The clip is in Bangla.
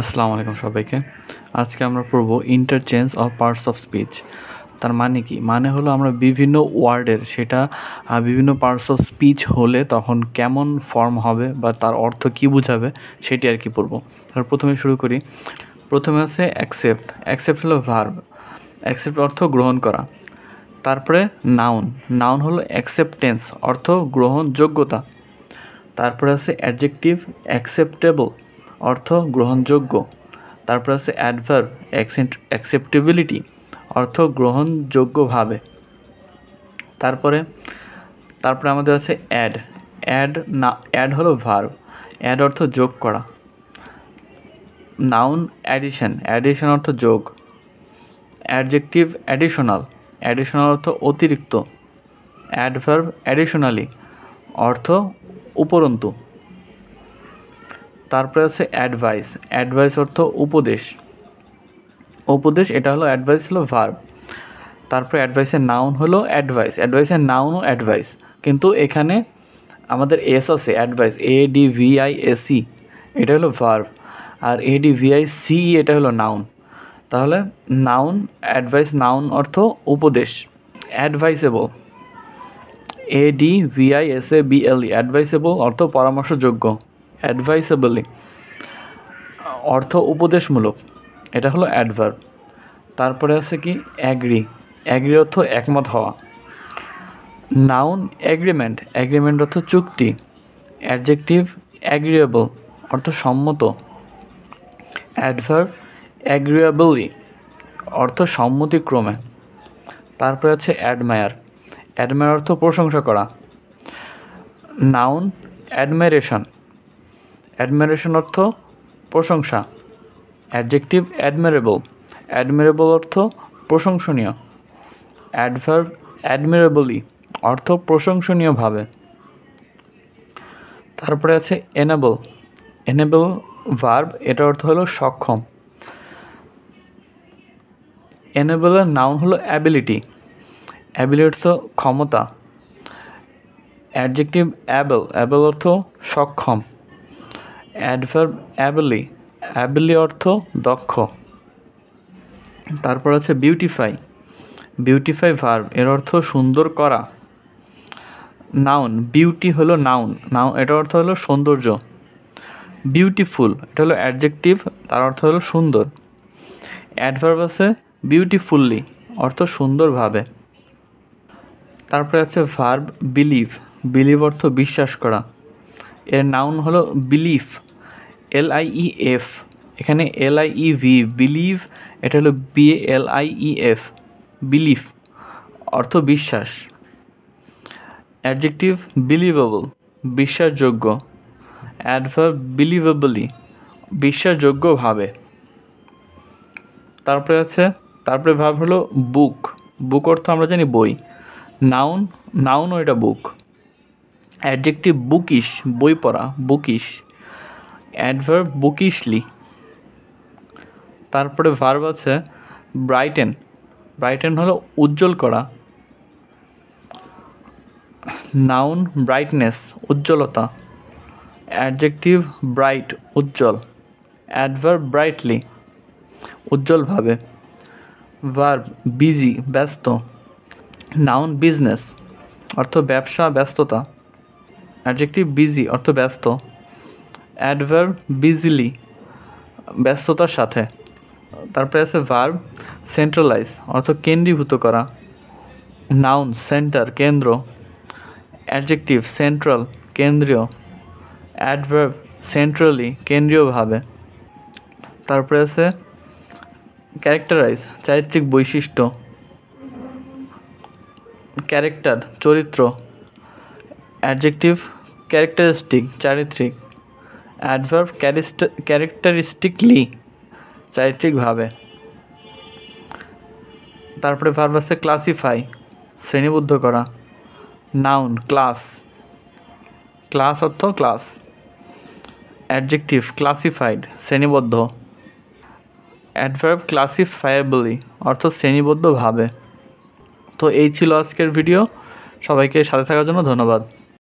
আসসালামু আলাইকুম সবাইকে। আজকে আমরা পড়ব interchange of parts of speech. তার মানে কি? মানে হলো আমরা বিভিন্ন ওয়ার্ডের সেটা বিভিন্ন পার্টস অফ স্পিচ হলে তখন কেমন ফর্ম হবে বা তার অর্থ কী বোঝাবে সেটি আর কি পড়ব। তাহলে প্রথমে শুরু করি। প্রথমে আছে অ্যাকসেপ্ট। অ্যাকসেপ্ট হলো ভার্ব। অ্যাকসেপ্ট অর্থ গ্রহণ করা। তারপরে নাউন। নাউন হলো অ্যাকসেপ্টেন্স অর্থ গ্রহণযোগ্যতা। তারপরে আছে অ্যাডজেক্টিভ অ্যাকসেপ্টেবল অর্থ গ্রহণযোগ্য। তারপর আছে অ্যাডভার্ব অ্যাকসেপ্টেবিলিটি অর্থ গ্রহণযোগ্যভাবে। তারপরে আমাদের আছে অ্যাড। অ্যাড হলো ভার্ব। অ্যাড অর্থ যোগ করা। Noun addition. অ্যাডিশন অর্থ যোগ। অ্যাডজেক্টিভ অ্যাডিশনাল অর্থ অতিরিক্ত। অ্যাডভার্ব অ্যাডিশনালি অর্থ উপরন্তু। তারপরে আছে অ্যাডভাইস। অ্যাডভাইস অর্থ উপদেশ। এটা হলো অ্যাডভাইস হলো ভার্ব। তারপরে অ্যাডভাইসের নাউন হলো অ্যাডভাইস। অ্যাডভাইসের নাউনও অ্যাডভাইস, কিন্তু এখানে আমাদের এস আছে অ্যাডভাইস, ADVISE এটা হলো ভার্ব, আর ADVICE এটা হলো নাউন। তাহলে নাউন অ্যাডভাইস, নাউন অর্থ উপদেশ। অ্যাডভাইসেবল ADVISABLE অ্যাডভাইসেবল অর্থ পরামর্শযোগ্য। অ্যাডভাইসেবলি অর্থ উপদেশমূলক, এটা হলো অ্যাডভার্ব। তারপরে আছে কি অ্যাগ্রি। অ্যাগ্রি অর্থ একমত হওয়া। Noun agreement. অ্যাগ্রিমেন্ট অর্থ চুক্তি। অ্যাডজেক্টিভ অ্যাগ্রিয়েবল অর্থ সম্মত। অ্যাডভার্ব অ্যাগ্রিয়েবলি অর্থ সম্মতিক্রমে। তারপরে আছে অ্যাডমায়ার। অ্যাডমায়ার অর্থ প্রশংসা করা। নাউন অ্যাডমাইরেশন। অ্যাডমাইরেশন অর্থ প্রশংসা। অ্যাডজেক্টিভ অ্যাডমিরেবল। অ্যাডমিরেবল অর্থ প্রশংসনীয়। অ্যাডভার্ব অ্যাডমিরেবলি অর্থ প্রশংসনীয়ভাবে। তারপরে আছে এনেবল। এনেবল ভার্ব, এটা অর্থ হলো সক্ষম। এনেবলের নাউন হলো অ্যাবিলিটি। অ্যাবিলিটি অর্থ ক্ষমতা। Adjective able. অ্যাবল অর্থ সক্ষম। অ্যাডভার্ব অ্যাবলি। অ্যাবলি অর্থ দক্ষ। তারপর আছে বিউটিফাই। বিউটিফাই ভার্ব, এর অর্থ সুন্দর করা। নাউন বিউটি হলো নাউন, এটার অর্থ হলো সৌন্দর্য। বিউটিফুল এটা হলো অ্যাডজেক্টিভ, তার অর্থ হলো সুন্দর। অ্যাডভার্ব আছে বিউটিফুল্লি অর্থ সুন্দরভাবে। তারপরে আছে ভার্ব বিলিভ। বিলিভ অর্থ বিশ্বাস করা। এর নাউন হলো বিলিফ, LIEF। এখানে LIEV, বিলিভ এটা হলো BLIEF, বিলিফ অর্থ বিশ্বাস। অ্যাডজেক্টিভ বিলিভেবল বিশ্বাসযোগ্য। অ্যাডভার্ব বিলিভেবলি বিশ্বাসযোগ্যভাবে। তারপরে ভার্ব হলো বুক। বুক অর্থ আমরা জানি বই। নাউনও এটা বুক। অ্যাডজেক্টিভ বুকিশ বই পড়া, বুকিশ। অ্যাডভার্ব বুকিশলি। তারপরে ভার্ব আছে ব্রাইটেন। ব্রাইটেন হলো উজ্জ্বল করা। নাউন ব্রাইটনেস উজ্জ্বলতা। অ্যাডজেক্টিভ ব্রাইট উজ্জ্বল। অ্যাডভার্ব ব্রাইটলি উজ্জ্বলভাবে। ভার্ব বিজি ব্যস্ত। নাউন বিজনেস অর্থ ব্যবসা ব্যস্ততা। অ্যাডজেক্টিভ বিজি অর্থ ব্যস্ত। অ্যাডভার্ব বিজিলি ব্যস্ততার সাথে। তারপরে আছে ভার্ব সেন্ট্রালাইজ অর্থ কেন্দ্রীভূত করা। নাউন সেন্টার কেন্দ্র। অ্যাডজেক্টিভ সেন্ট্রাল কেন্দ্রীয়। অ্যাডভার্ব সেন্ট্রালি কেন্দ্রীয়ভাবে। তারপরে আছে ক্যারেক্টারাইজ চারিত্রিক বৈশিষ্ট্য। ক্যারেক্টার চরিত্র। অ্যাডজেক্টিভ ক্যারেক্টারিস্টিক চারিত্রিক। অ্যাডভার্ব ক্যারেক্টারিস্টিকলি চারিত্রিকভাবে। তারপরে ভার্ব আছে ক্লাসিফাই শ্রেণীবদ্ধ করা। Noun class. ক্লাস অর্থ ক্লাস। অ্যাডজেক্টিভ ক্লাসিফাইড শ্রেণীবদ্ধ। অ্যাডভার্ব ক্লাসিফায়েবলি অর্থ শ্রেণীবদ্ধভাবে। তো এই ছিল আজকের ভিডিও। সবাইকে সাথে থাকার জন্য ধন্যবাদ।